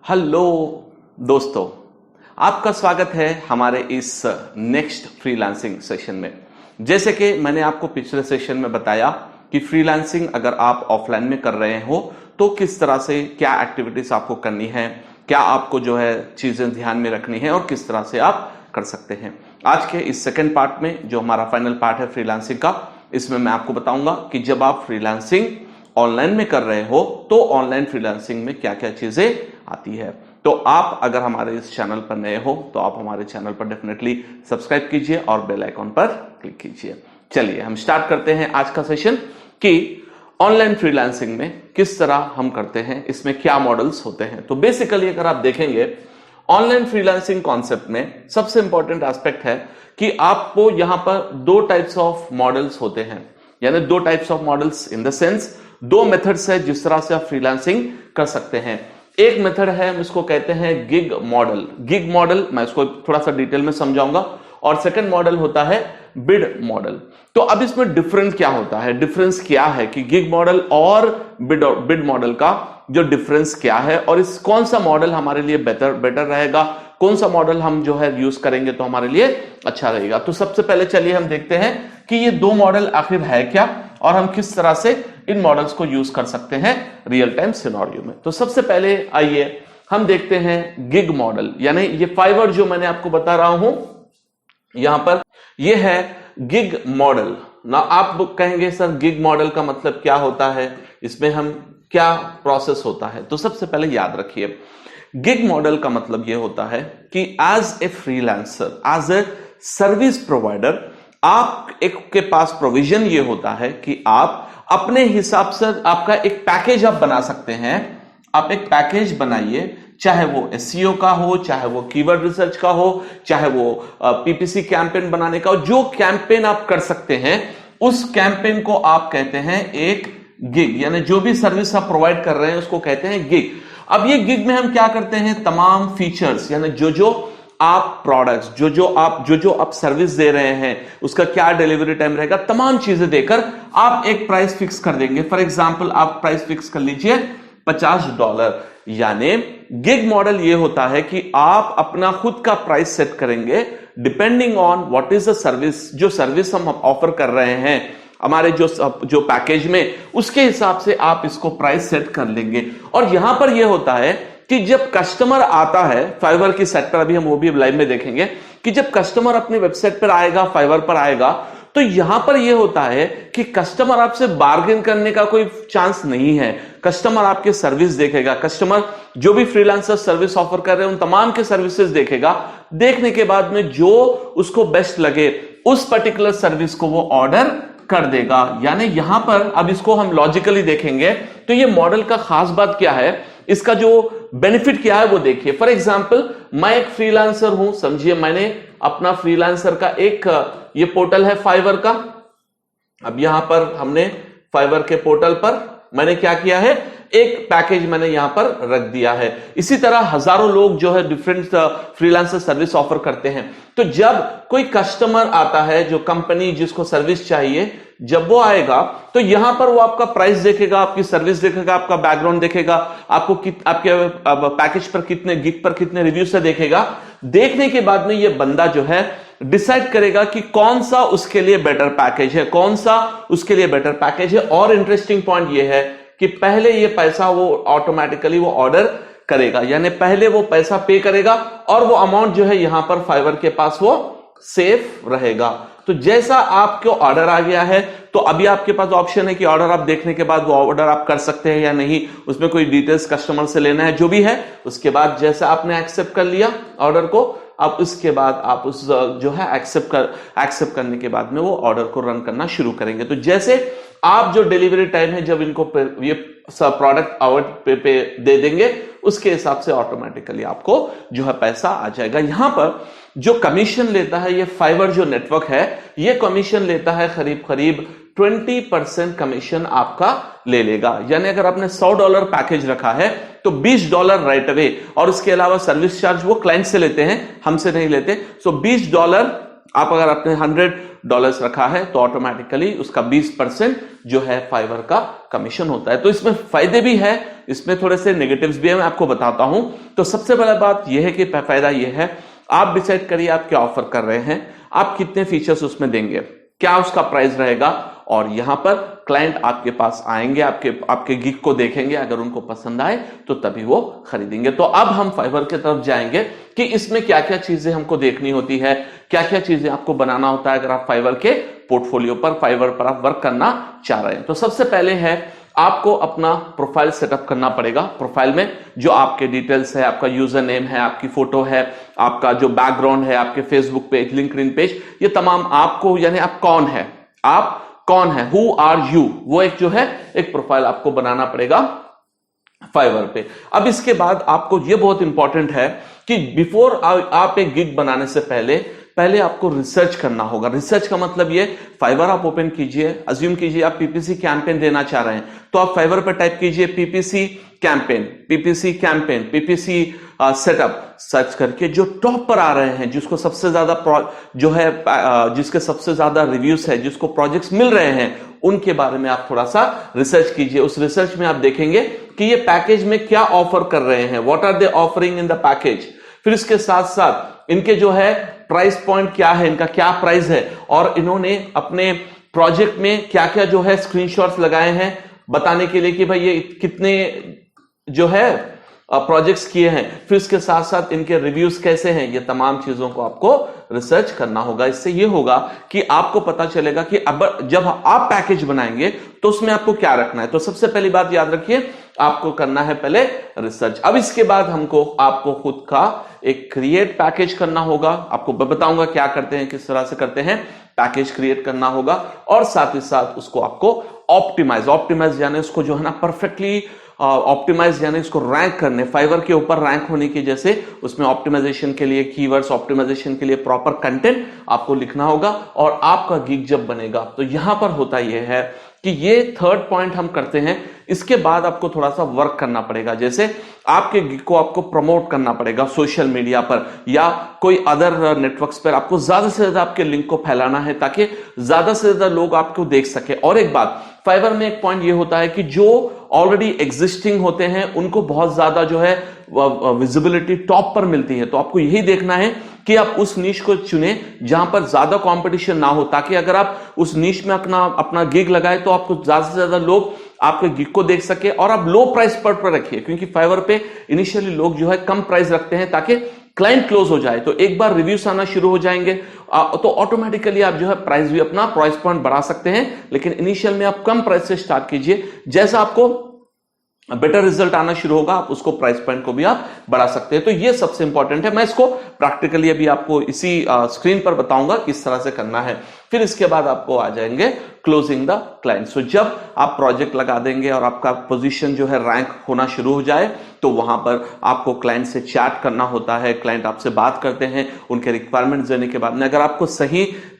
Hello दोस्तों, आपका स्वागत है हमारे इस नेक्स्ट फ्रीलांसिंग सेशन में। जैसे कि मैंने आपको पिछले सेशन में बताया कि फ्रीलांसिंग अगर आप ऑफलाइन में कर रहे हो तो किस तरह से क्या एक्टिविटीज आपको करनी है, क्या आपको जो है चीजें ध्यान में रखनी है और किस तरह से आप कर सकते हैं। आज के इस सेकेंड पार्ट में जो हमारा फाइनल पार्ट है फ्रीलांसिंग का, इसमें मैं आपको बताऊंगा कि जब आप फ्रीलांसिंग ऑनलाइन में कर रहे हो तो ऑनलाइन फ्रीलांसिंग में क्या क्या चीजें आती है। तो आप अगर हमारे इस चैनल पर नए हो तो आप हमारे चैनल पर डेफिनेटली सब्सक्राइब कीजिए और बेल आइकॉन पर क्लिक कीजिए। चलिए हम स्टार्ट करते हैं आज का सेशन कि ऑनलाइन फ्रीलांसिंग में किस तरह हम करते हैं, इसमें क्या मॉडल्स होते हैं। तो बेसिकली अगर आप देखेंगे ऑनलाइन फ्रीलांसिंग कॉन्सेप्ट में सबसे इंपॉर्टेंट एस्पेक्ट है कि आपको यहां पर दो टाइप्स ऑफ मॉडल्स होते हैं, यानी दो types of models in the sense दो मेथड्स है जिस तरह से आप फ्रीलांसिंग कर सकते हैं। एक मेथड है, हम इसको कहते हैं गिग मॉडल। गिग मॉडल मैं इसको थोड़ा सा डिटेल में समझाऊंगा। और सेकंड मॉडल होता है बिड मॉडल। तो अब इसमें डिफरेंस क्या होता है, डिफरेंस क्या है कि गिग मॉडल और बिड मॉडल का जो डिफरेंस क्या है और इस कौन सा मॉडल हमारे लिए बेटर रहेगा, कौन सा मॉडल हम जो है यूज करेंगे तो हमारे लिए अच्छा रहेगा। तो सबसे पहले चलिए हम देखते हैं कि ये दो मॉडल आखिर है क्या और हम किस तरह से इन मॉडल्स को यूज कर सकते हैं रियल टाइम सिनेरियो में। तो सबसे पहले आइए हम देखते हैं गिग मॉडल, यानी ये फाइवर जो मैंने आपको बता रहा हूं यहां पर, ये है गिग मॉडल ना। आप कहेंगे सर गिग मॉडल का मतलब क्या होता है, इसमें हम क्या प्रोसेस होता है। तो सबसे पहले याद रखिए गिग मॉडल का मतलब यह होता है कि as a freelancer, as a service provider, आप एक के पास प्रोविजन ये होता है कि आप अपने हिसाब से आपका एक पैकेज आप बना सकते हैं। आप एक पैकेज बनाइए, चाहे वो एसईओ का हो, चाहे वो कीवर्ड रिसर्च का हो, चाहे वो पीपीसी कैंपेन बनाने का हो। जो कैंपेन आप कर सकते हैं उस कैंपेन को आप कहते हैं एक गिग, यानी जो भी सर्विस आप प्रोवाइड कर रहे हैं उसको कहते हैं गिग। अब ये गिग में हम क्या करते हैं, तमाम फीचर्स यानी जो आप प्रोडक्ट्स, जो आप सर्विस दे रहे हैं उसका क्या डिलीवरी टाइम रहेगा, तमाम चीजें देकर आप एक प्राइस फिक्स कर देंगे। फॉर एग्जांपल आप प्राइस फिक्स कर लीजिए $50। यानी गिग मॉडल ये होता है कि आप अपना खुद का प्राइस सेट करेंगे depending on what is the service, जो सर्विस हम ऑफर कर रहे हैं हमारे जो पैकेज में, उसके हिसाब से आप इसको प्राइस सेट कर लेंगे। और यहां पर यह होता है कि जब कस्टमर आता है फाइवर की साइट पर, अभी हम वो भी लाइव में देखेंगे कि जब कस्टमर अपनी वेबसाइट पर आएगा, फाइवर पर आएगा, तो यहां पर यह होता है कि कस्टमर आपसे बार्गेन करने का कोई चांस नहीं है। कस्टमर आपके सर्विस देखेगा, कस्टमर जो भी फ्रीलांसर सर्विस ऑफर कर रहे हैं उन तमाम के सर्विसेज देखेगा। देखने के बाद में जो उसको बेस्ट लगे उस पर्टिकुलर सर्विस को वो ऑर्डर कर देगा। यानी यहां पर अब इसको हम लॉजिकली देखेंगे तो ये मॉडल का खास बात क्या है, इसका जो बेनिफिट क्या है वो देखिए। फॉर एग्जांपल मैं एक फ्रीलांसर हूं, समझिए मैंने अपना फ्रीलांसर का एक ये पोर्टल है फाइवर का। अब यहां पर हमने फाइवर के पोर्टल पर मैंने क्या किया है, एक पैकेज मैंने यहां पर रख दिया है। इसी तरह हजारों लोग जो है डिफरेंट फ्रीलांसर सर्विस ऑफर करते हैं। तो जब कोई कस्टमर आता है, जो कंपनी जिसको सर्विस चाहिए, जब वो आएगा तो यहां पर वो आपका प्राइस देखेगा, आपकी सर्विस देखेगा, आपका बैकग्राउंड देखेगा, आपको आपके पैकेज पर कितने गिग पर कितने रिव्यू से देखेगा। देखने के बाद में ये बंदा जो है डिसाइड करेगा कि कौन सा उसके लिए बेटर पैकेज है, कौन सा उसके लिए बेटर पैकेज है। और इंटरेस्टिंग पॉइंट ये है कि पहले ये पैसा वो ऑटोमेटिकली वो ऑर्डर करेगा, यानी पहले वो पैसा पे करेगा और वो अमाउंट जो है यहां पर फाइवर के पास वो सेफ रहेगा। तो जैसा आपको ऑर्डर आ गया है तो अभी आपके पास ऑप्शन है कि ऑर्डर आप देखने के बाद वो ऑर्डर आप कर सकते हैं या नहीं, उसमें कोई डिटेल्स कस्टमर से लेना है, जो भी है उसके बाद जैसा आपने एक्सेप्ट कर लिया ऑर्डर को, अब उसके बाद आप उस जो है एक्सेप्ट करने के बाद में वो ऑर्डर को रन करना शुरू करेंगे। तो जैसे आप जो डिलीवरी टाइम है जब इनको ये प्रोडक्ट पे दे देंगे उसके हिसाब से ऑटोमेटिकली आपको जो है पैसा आ जाएगा। यहां पर जो कमीशन लेता है ये फाइवर जो नेटवर्क है, ये कमीशन लेता है करीब 20% कमीशन आपका ले लेगा। यानी अगर आपने $100 पैकेज रखा है तो $20 राइट अवे, और उसके अलावा सर्विस चार्ज वो क्लाइंट से लेते हैं, हमसे नहीं लेते। सो $20 आप अगर अपने 100 डॉलर्स रखा है तो ऑटोमेटिकली उसका 20% जो है फाइवर का कमीशन होता है। तो इसमें फायदे भी है, इसमें थोड़े से नेगेटिव्स भी है, मैं आपको बताता हूं। तो सबसे बड़ा बात यह है कि फायदा यह है, आप डिसाइड करिए आप क्या ऑफर कर रहे हैं, आप कितने फीचर्स उसमें देंगे, क्या उसका प्राइस रहेगा, और यहां पर क्लाइंट आपके पास आएंगे, आपके गिग को देखेंगे, अगर उनको पसंद आए तो तभी वो खरीदेंगे। तो अब हम फाइवर की तरफ जाएंगे कि इसमें क्या क्या चीजें हमको देखनी होती है, क्या क्या चीजें आपको बनाना होता है अगर आप फाइवर के पोर्टफोलियो पर, फाइवर पर आप वर्क करना चाह रहे हैं। तो सबसे पहले है आपको अपना प्रोफाइल सेटअप करना पड़ेगा। प्रोफाइल में जो आपके डिटेल्स है, आपका यूजर नेम है, आपकी फोटो है, आपका जो बैकग्राउंड है, आपके फेसबुक पेज, लिंक्डइन पेज, ये तमाम आपको, यानी आप कौन है, आप कौन है, हु आर यू, वो एक जो है एक प्रोफाइल आपको बनाना पड़ेगा फाइवर पे। अब इसके बाद आपको ये बहुत इंपॉर्टेंट है कि बिफोर आप एक गिग बनाने से पहले आपको रिसर्च करना होगा। रिसर्च का मतलब ये, फाइवर आप ओपन कीजिए, अज्यूम कीजिए आप पीपीसी कैंपेन देना चाह रहे हैं, तो आप फाइवर पर टाइप कीजिए PPC campaign, PPC setup, search करके जो टॉप पर आ रहे हैं, जिसको सबसे ज्यादा जो है जिसके सबसे ज्यादा रिव्यूज है, जिसको प्रोजेक्ट्स मिल रहे हैं, उनके बारे में आप थोड़ा सा रिसर्च कीजिए। उस रिसर्च में आप देखेंगे कि ये पैकेज में क्या ऑफर कर रहे हैं, what are they offering in the package. फिर इसके साथ साथ इनके जो है प्राइस पॉइंट क्या है, इनका क्या प्राइस है, और इन्होंने अपने प्रोजेक्ट में क्या क्या जो है स्क्रीनशॉट्स लगाए हैं बताने के लिए कि भाई ये कितने जो है प्रोजेक्ट्स किए हैं। फिर इसके साथ साथ इनके रिव्यूज कैसे हैं, ये तमाम चीजों को आपको रिसर्च करना होगा। इससे ये होगा कि आपको पता चलेगा कि अब जब आप पैकेज बनाएंगे तो उसमें आपको क्या रखना है। तो सबसे पहली बात याद रखिए, आपको करना है पहले रिसर्च। अब इसके बाद आपको खुद का एक क्रिएट पैकेज करना होगा। आपको बताऊंगा क्या करते हैं, किस तरह से करते हैं, पैकेज क्रिएट करना होगा, और साथ ही साथ उसको आपको ऑप्टिमाइज यानी उसको जो है ना परफेक्टली ऑप्टिमाइज यानी उसको रैंक करने, फाइवर के ऊपर रैंक होने की, जैसे उसमें ऑप्टिमाइजेशन के लिए कीवर्ड्स, ऑप्टिमाइजेशन के लिए प्रॉपर कंटेंट आपको लिखना होगा। और आपका गिग जब बनेगा तो यहां पर होता यह है कि ये थर्ड पॉइंट हम करते हैं, इसके बाद आपको थोड़ा सा वर्क करना पड़ेगा। जैसे आपके गिग को आपको प्रमोट करना पड़ेगा सोशल मीडिया पर या कोई अदर नेटवर्क्स पर, आपको ज्यादा से ज्यादा आपके लिंक को फैलाना है ताकि ज्यादा से ज्यादा लोग आपको देख सके। और एक बात, फाइवर में एक पॉइंट ये होता है कि जो ऑलरेडी एग्जिस्टिंग होते हैं उनको बहुत ज्यादा जो है विजिबिलिटी टॉप पर मिलती है। तो आपको यही देखना है कि आप उस नीश को चुने जहां पर ज्यादा कंपटीशन ना हो, ताकि अगर आप उस नीश में अपना गिग लगाए तो आपको ज्यादा से ज्यादा लोग आपके गिग को देख सके। और आप लो प्राइस पर रखिए, क्योंकि फाइवर पे इनिशियली लोग जो है कम प्राइस रखते हैं ताकि क्लाइंट क्लोज हो जाए। तो एक बार रिव्यूज आना शुरू हो जाएंगे तो ऑटोमेटिकली आप जो है प्राइस भी अपना प्राइस पॉइंट बढ़ा सकते हैं, लेकिन इनिशियल में आप कम प्राइस से स्टार्ट कीजिए। जैसा आपको बेटर रिजल्ट आना शुरू होगा आप उसको प्राइस पॉइंट को भी आप बढ़ा सकते हैं। तो ये सबसे इंपॉर्टेंट है। मैं इसको प्रैक्टिकली अभी आपको इसी स्क्रीन पर बताऊंगा किस तरह से करना है। फिर इसके बाद आपको आ जाएंगे क्लोजिंग द क्लाइंट। सो जब आप प्रोजेक्ट लगा देंगे और आपका पोजीशन जो है रैंक होना शुरू हो जाए तो वहां पर आपको क्लाइंट से चैट करना होता है। क्लाइंट आपसे बात करते हैं, उनके रिक्वायरमेंट्स देने के बाद में अगर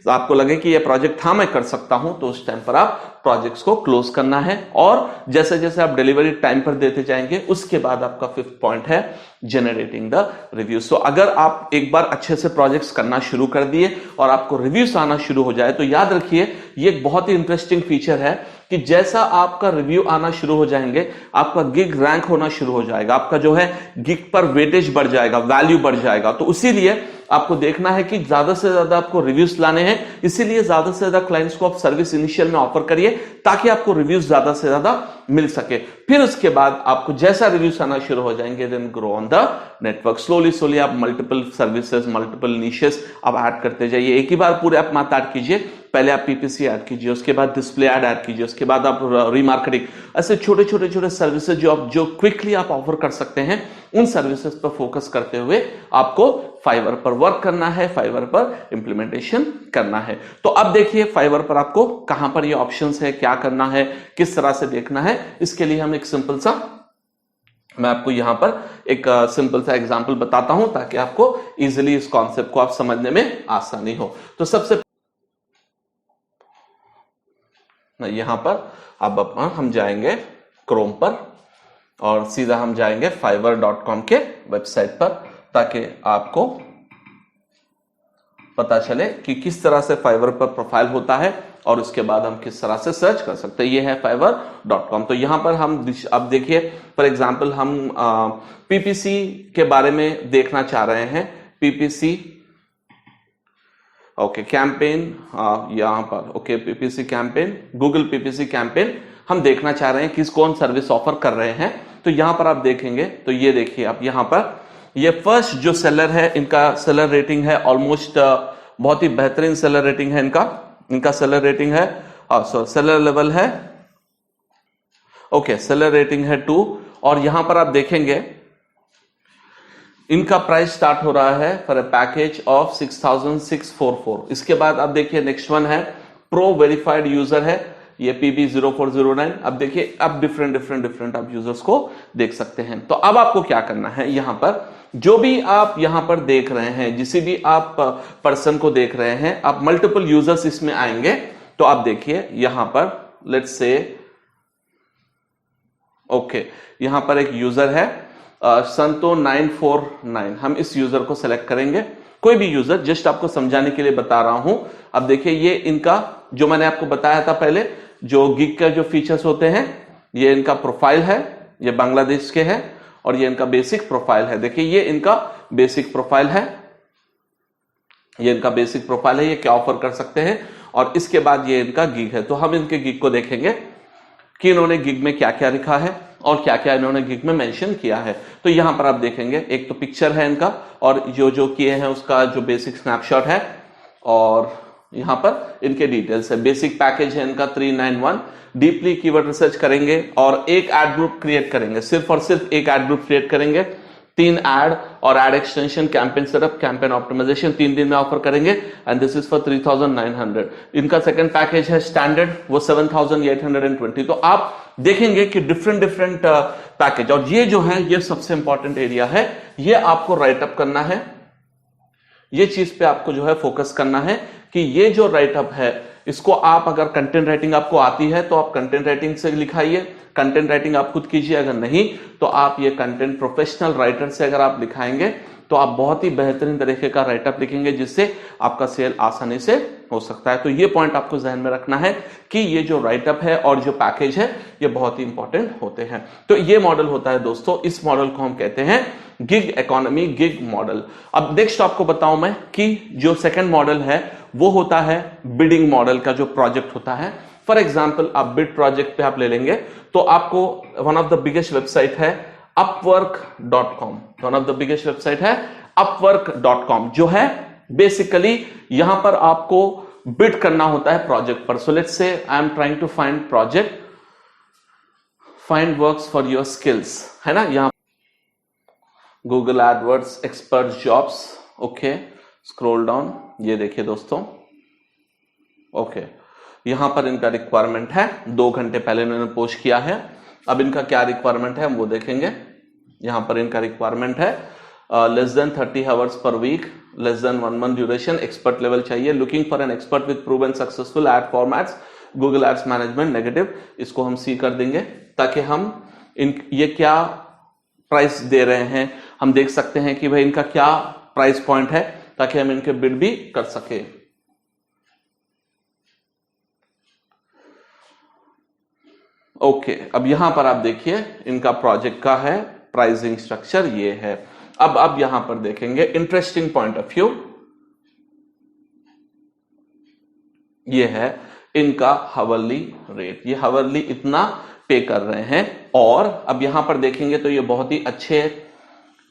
आपको लगे कि ये प्रोजेक्ट हाँ मैं कर सकता हूं, तो उस टाइम पर आप प्रोजेक्ट्स को क्लोज करना है। और जैसे जैसे आप डिलीवरी टाइम पर देते जाएंगे, उसके बाद आपका फिफ्थ पॉइंट है जनरेटिंग द रिव्यूज। सो अगर आप एक बार अच्छे से प्रोजेक्ट्स करना शुरू कर दिए और आपको रिव्यूज आना शुरू हो जाए, तो याद रखिए ये एक बहुत ही इंटरेस्टिंग फीचर है कि जैसा आपका रिव्यू आना शुरू हो जाएंगे, आपका गिग रैंक होना शुरू हो जाएगा, आपका जो है गिग पर वेटेज बढ़ जाएगा, वैल्यू बढ़ जाएगा। तो इसीलिए आपको देखना है कि ज्यादा से ज्यादा आपको रिव्यूज लाने हैं, इसीलिए ज्यादा से ज्यादा क्लाइंट्स को आप सर्विस इनिशियल में ऑफर करिए ताकि आपको रिव्यूज ज्यादा से ज्यादा मिल सके। फिर उसके बाद आपको जैसा रिव्यूज आना शुरू हो जाएंगे, then grow on the network. Slowly आप मल्टीपल सर्विसेज, मल्टीपल निशेस आप ऐड करते जाइए। एक ही बार पूरे आप मत ऐड कीजिए, पहले आप पीपीसी ऐड कीजिए, उसके बाद डिस्प्ले ऐड कीजिए, उसके बाद आप रीमार्केटिंग, ऐसे छोटे छोटे सर्विसेज जो क्विकली आप ऑफर कर सकते हैं, उन सर्विसेज पर फोकस करते हुए आपको फाइवर पर वर्क करना है, फाइवर पर इंप्लीमेंटेशन करना है। तो अब देखिए फाइवर पर आपको कहां पर ये ऑप्शंस है, क्या करना है, किस तरह से देखना है। इसके लिए हम एक सिंपल सा, मैं आपको यहां पर एक सिंपल सा एग्जांपल बताता हूं ताकि आपको इजीली इस कॉन्सेप्ट को आप समझने में आसानी हो। तो सबसे यहां पर अब हम जाएंगे क्रोम पर और सीधा हम जाएंगे fiverr.com के वेबसाइट पर, ताकि आपको पता चले कि किस तरह से फाइवर पर प्रोफाइल होता है और उसके बाद हम किस तरह से सर्च कर सकते हैं। ये है fiverr.com। तो यहां पर हम अब देखिए फॉर एग्जांपल हम पीपीसी के बारे में देखना चाह रहे हैं। पीपीसी ओके कैंपेन यहां पर okay PPC campaign, Google PPC campaign हम देखना चाह रहे हैं किस कौन सर्विस ऑफर कर रहे हैं। तो यहां पर आप देखेंगे तो ये देखिए आप यहां पर ये फर्स्ट जो सेलर है इनका सेलर रेटिंग है ऑलमोस्ट बहुत ही बेहतरीन सेलर रेटिंग है इनका सेलर रेटिंग है सेलर लेवल है ओके सेलर रेटिंग है 2। और यहां पर आप देखेंगे इनका प्राइस स्टार्ट हो रहा है फॉर अ पैकेज ऑफ 6644। इसके बाद आप देखिए नेक्स्ट वन है प्रो वेरीफाइड यूजर है ये PB0409। अब देखिए अब डिफरेंट आप यूजर्स को देख सकते हैं। तो अब आपको क्या करना है, यहां पर जो भी आप यहां पर देख रहे हैं जिसे भी आप पर्सन को देख रहे हैं आप मल्टीपल यूजर्स इसमें आएंगे। तो आप देखिए यहां पर लेट्स से ओके यहां पर एक यूजर है संतो 949। हम इस यूजर को सिलेक्ट करेंगे, कोई भी यूजर, जस्ट आपको समझाने के लिए बता रहा हूं। अब देखिए ये इनका जो मैंने आपको बताया था पहले जो गिग का जो फीचर्स होते हैं, ये इनका प्रोफाइल है, ये बांग्लादेश के है और ये इनका बेसिक प्रोफाइल है। देखिए ये इनका बेसिक प्रोफाइल है, ये इनका बेसिक प्रोफाइल है, ये क्या ऑफर कर सकते हैं। और इसके बाद ये इनका गिग है। तो हम इनके गिग को देखेंगे कि इन्होंने गिग में क्या क्या लिखा है और क्या क्या इन्होंने गिग में मेंशन किया है। तो यहां पर आप देखेंगे एक तो पिक्चर है इनका और जो किए हैं उसका जो बेसिक स्नैपशॉट है और यहां पर इनके डिटेल्स है। बेसिक पैकेज है इनका 391। डीपली कीवर्ड रिसर्च करेंगे और एक एड ग्रुप क्रिएट करेंगे, सिर्फ और सिर्फ एक एड ग्रुप क्रिएट करेंगे। 3 एड और ad extension, campaign setup, campaign optimization 3 दिन में ऑफर करेंगे एंड दिस इज फॉर 3900। इनका सेकंड पैकेज है स्टैंडर्ड, वो 7820। तो आप देखेंगे कि डिफरेंट पैकेज। और ये जो है ये सबसे इंपॉर्टेंट एरिया है, ये आपको राइट अप करना है, ये चीज पे आपको जो है फोकस करना है कि ये जो राइटअप है इसको आप अगर कंटेंट राइटिंग आपको आती है तो आप कंटेंट राइटिंग से लिखाइए, कंटेंट राइटिंग आप खुद कीजिए, अगर नहीं तो आप ये कंटेंट प्रोफेशनल राइटर से अगर आप लिखाएंगे तो आप बहुत ही बेहतरीन तरीके का राइटअप लिखेंगे जिससे आपका सेल आसानी से हो सकता है। तो ये पॉइंट आपको ध्यान में रखना है कि ये जो राइटअप है और जो पैकेज है ये बहुत ही इंपॉर्टेंट होते हैं। तो ये मॉडल होता है दोस्तों, इस मॉडल को हम कहते हैं गिग इकोनॉमी, गिग मॉडल। अब नेक्स्ट आपको बताऊं मैं कि जो सेकंड मॉडल है वो होता है बिडिंग मॉडल का जो प्रोजेक्ट होता है। फॉर एग्जांपल आप बिड प्रोजेक्ट पे आप ले लेंगे तो आपको one of the biggest website है upwork.com, one of the biggest website है upwork.com जो है बेसिकली यहां पर आपको बिड करना होता है प्रोजेक्ट पर। So let's say I am trying to find project, find works for your skills, है ना। यहां Google AdWords expert jobs, okay scroll down, ये देखिए दोस्तों ओके यहां पर इनका रिक्वायरमेंट है, 2 घंटे पहले इन्होंने पोस्ट किया है। अब इनका क्या रिक्वायरमेंट है हम वो देखेंगे। यहां पर इनका रिक्वायरमेंट है less than 30 hours per week, less than 1 month duration, expert level चाहिए, looking for an expert with proven successful ad formats, Google Ads management negative, इसको हम सी कर देंगे ताकि हम ये क्या प्राइस दे रहे हैं हम देख सकते हैं कि भाई इनका क्या प्राइस पॉइंट है ताकि हम इनके बिड भी कर सके। ओके अब यहां पर आप देखिए इनका प्रोजेक्ट का है प्राइसिंग स्ट्रक्चर, ये है। अब यहां पर देखेंगे इंटरेस्टिंग पॉइंट ऑफ व्यू, ये है इनका हावरली रेट, ये हावरली इतना पे कर रहे हैं। और अब यहां पर देखेंगे तो ये बहुत ही अच्छे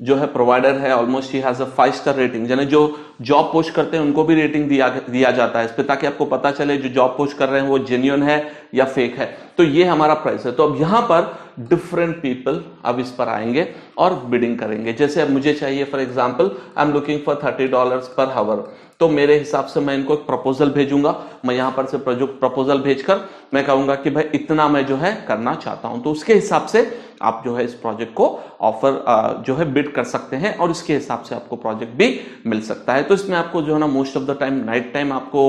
जो है प्रोवाइडर है, almost he has a 5 star rating, यानी जो जॉब पोस्ट करते हैं उनको भी रेटिंग दिया जाता है इस पे ताकि आपको पता चले जो जॉब पोस्ट कर रहे हैं वो जेन्युइन है या फेक है। तो ये हमारा प्राइस है। तो अब यहां पर डिफरेंट पीपल अब इस पर आएंगे और बिडिंग करेंगे। जैसे अब मुझे चाहिए for example I am looking for $30 पर हावर, तो मेरे हिसाब से मैं इनको एक प्रपोजल भेजूंगा। मैं यहां पर से प्रपोजल भेजकर मैं कहूंगा कि भाई इतना मैं जो है करना चाहता हूं, तो उसके हिसाब से आप जो है इस प्रोजेक्ट को ऑफर जो है बिड कर सकते हैं और इसके हिसाब से आपको प्रोजेक्ट भी मिल सकता है। तो इसमें आपको जो है ना most of the time night time आपको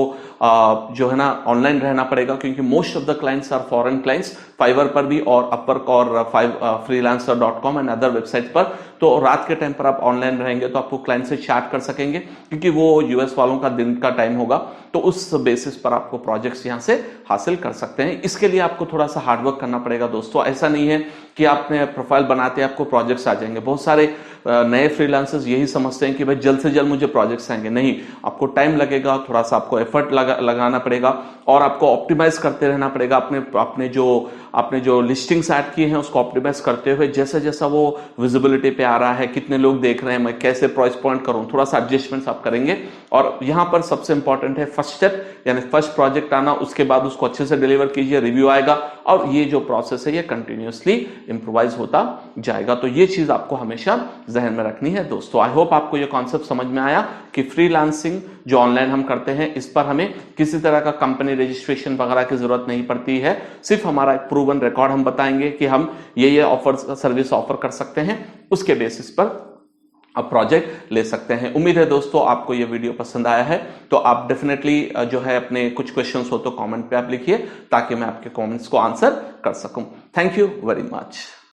जो है ना ऑनलाइन रहना पड़ेगा क्योंकि most of the clients are foreign clients. Fiverr पर भी और अपवर्क और freelancer.com एंड अदर वेबसाइट पर तो रात के टाइम पर आप ऑनलाइन रहेंगे तो आपको क्लाइंट से चैट कर सकेंगे, क्योंकि वो यूएस वालों का दिन का टाइम होगा, तो उस बेसिस पर आपको प्रोजेक्ट्स यहां से हासिल कर सकते हैं। इसके लिए आपको थोड़ा सा हार्डवर्क करना पड़ेगा दोस्तों। ऐसा नहीं है कि आपने प्रोफाइल बनाते आपको प्रोजेक्ट्स आ जाएंगे। बहुत सारे नए फ्रीलांसर्स यही समझते हैं कि भाई जल्द से जल्द मुझे प्रोजेक्ट्स आएंगे। नहीं, आपको टाइम लगेगा, थोड़ा सा आपको एफर्ट लगाना पड़ेगा और आपको ऑप्टिमाइज करते रहना पड़ेगा। आपने जो लिस्टिंग्स ऐड किए हैं उसको ऑप्टिमाइज करते हुए जैसा जैसा वो विजिबिलिटी पे आ रहा है, कितने लोग देख रहे हैं, मैं कैसे प्राइस पॉइंट करूं, थोड़ा सा एडजस्टमेंट्स आप करेंगे। और यहां पर सबसे इंपॉर्टेंट है फर्स्ट स्टेप, यानी फर्स्ट प्रोजेक्ट आना, उसके बाद उसको अच्छे से डिलीवर कीजिए, रिव्यू आएगा और ये जो प्रोसेस है ये कंटिन्यूअसली इंप्रोवाइज होता जाएगा। तो ये चीज आपको हमेशा जहन में रखनी है दोस्तों। आई होप आपको ये कॉन्सेप्ट समझ में आया कि फ्रीलांसिंग जो ऑनलाइन हम करते हैं इस पर हमें किसी तरह का कंपनी रजिस्ट्रेशन वगैरह की जरूरत नहीं पड़ती है। सिर्फ हमारा एक प्रूवन रिकॉर्ड हम बताएंगे कि हम ये ऑफर सर्विस ऑफर कर सकते हैं, उसके बेसिस पर आप प्रोजेक्ट ले सकते हैं। उम्मीद है दोस्तों आपको ये वीडियो पसंद आया है, तो आप डेफिनेटली जो है अपने कुछ क्वेश्चंस हो तो कमेंट पे आप लिखिए ताकि मैं आपके कमेंट्स को आंसर कर सकूं। Thank you very much.